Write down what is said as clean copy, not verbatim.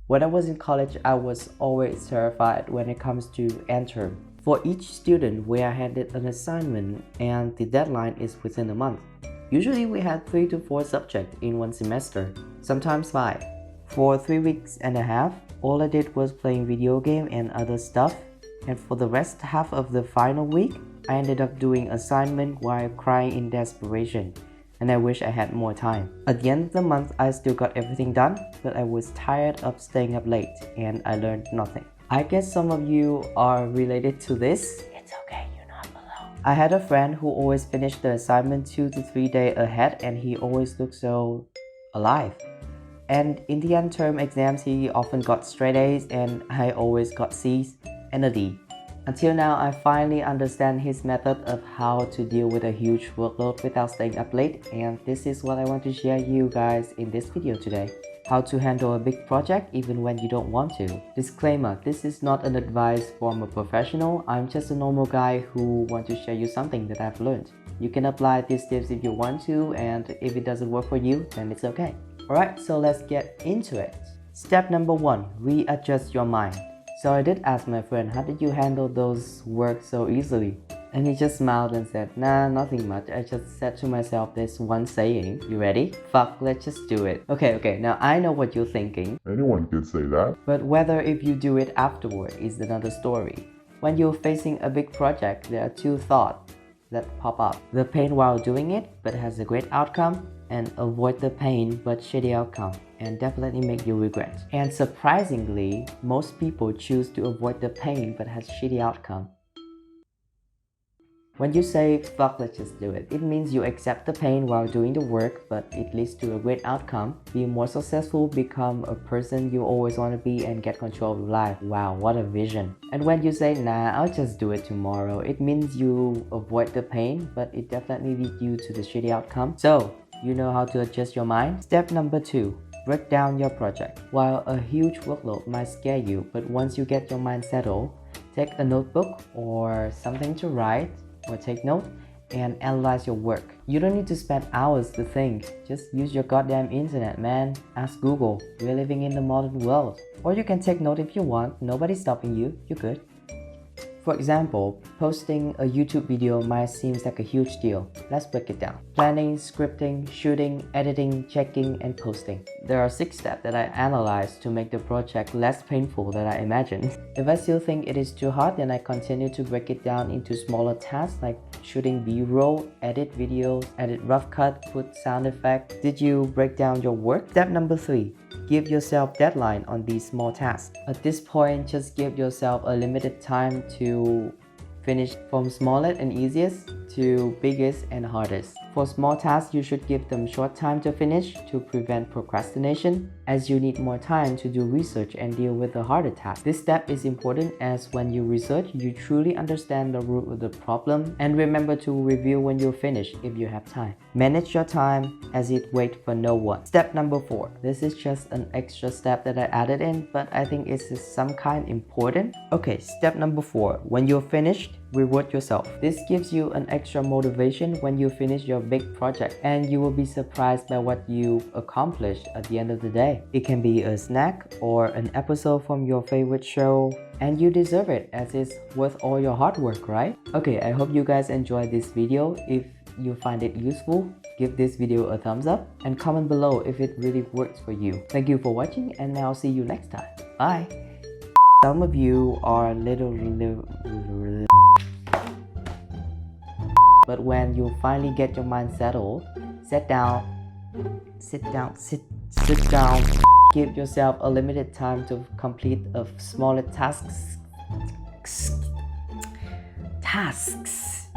When I was in college, I was always terrified when it comes to end term. For each student, we are handed an assignment and the deadline is within a month. Usually we had 3 to 4 subjects in one semester, sometimes 5. For 3 weeks and a half, all I did was playing video game and other stuff. And for the rest half of the final week, I ended up doing assignment while crying in desperation. And I wish I had more time. At the end of the month, I still got everything done, but I was tired of staying up late and I learned nothing. I guess some of you are related to this. It's okay, you're not alone. I had a friend who always finished the assignment 2 to 3 days ahead and he always looked so alive. And in the end term exams, he often got straight A's and I always got C's and a D. Until now, I finally understand his method of how to deal with a huge workload without staying up late, and this is what I want to share you guys in this video today. How to handle a big project even when you don't want to. Disclaimer, this is not an advice from a professional. I'm just a normal guy who wants to share you something that I've learned. You can apply these tips if you want to, and if it doesn't work for you, then it's okay. Alright, so let's get into it. Step number 1, readjust your mind. So I did ask my friend, how did you handle those work so easily? And he just smiled and said, nah, nothing much. I just said to myself this one saying, you ready? Fuck, let's just do it. Okay, now I know what you're thinking. Anyone could say that. But whether if you do it afterward is another story. When you're facing a big project, there are 2 thoughts that pop up. The pain while doing it, but has a great outcome, and avoid the pain but shitty outcome and definitely make you regret. And surprisingly, most people choose to avoid the pain but has shitty outcome. When you say, fuck, let's just do it, it means you accept the pain while doing the work, but it leads to a great outcome. Be more successful, become a person you always want to be, and get control of your life. Wow, what a vision. And when you say, nah, I'll just do it tomorrow, it means you avoid the pain, but it definitely leads you to the shitty outcome. So, you know how to adjust your mind? Step number 2. Break down your project. While a huge workload might scare you, but once you get your mind settled, take a notebook or something to write or take note and analyze your work. You don't need to spend hours to think. Just use your goddamn internet, man. Ask Google. We're living in the modern world. Or you can take note if you want. Nobody's stopping you. You're good. For example, posting a YouTube video might seem like a huge deal. Let's break it down. Planning, scripting, shooting, editing, checking, and posting. There are 6 steps that I analyzed to make the project less painful than I imagined. If I still think it is too hard, then I continue to break it down into smaller tasks like shooting B-roll, edit videos, edit rough cut, put sound effects. Did you break down your work? Step number 3. Give yourself deadline on these small tasks. At this point, just give yourself a limited time to finish from smallest and easiest to biggest and hardest. For small tasks, you should give them short time to finish to prevent procrastination, as you need more time to do research and deal with the harder tasks. This step is important as when you research, you truly understand the root of the problem, and remember to review when you finish if you have time. Manage your time as it waits for no one. Step number 4. This is just an extra step that I added in, but I think it's some kind important. Okay, step number 4. When you're finished, reward yourself. This gives you an extra motivation when you finish your big project, and you will be surprised by what you've accomplished at the end of the day. It can be a snack or an episode from your favorite show, and you deserve it as it's worth all your hard work, right? Okay, I hope you guys enjoyed this video. If you find it useful, give this video a thumbs up and comment below if it really works for you. Thank you for watching, and I'll see you next time. Bye! Some of you are but when you finally get your mind settled, sit down. Give yourself a limited time to complete a smaller tasks.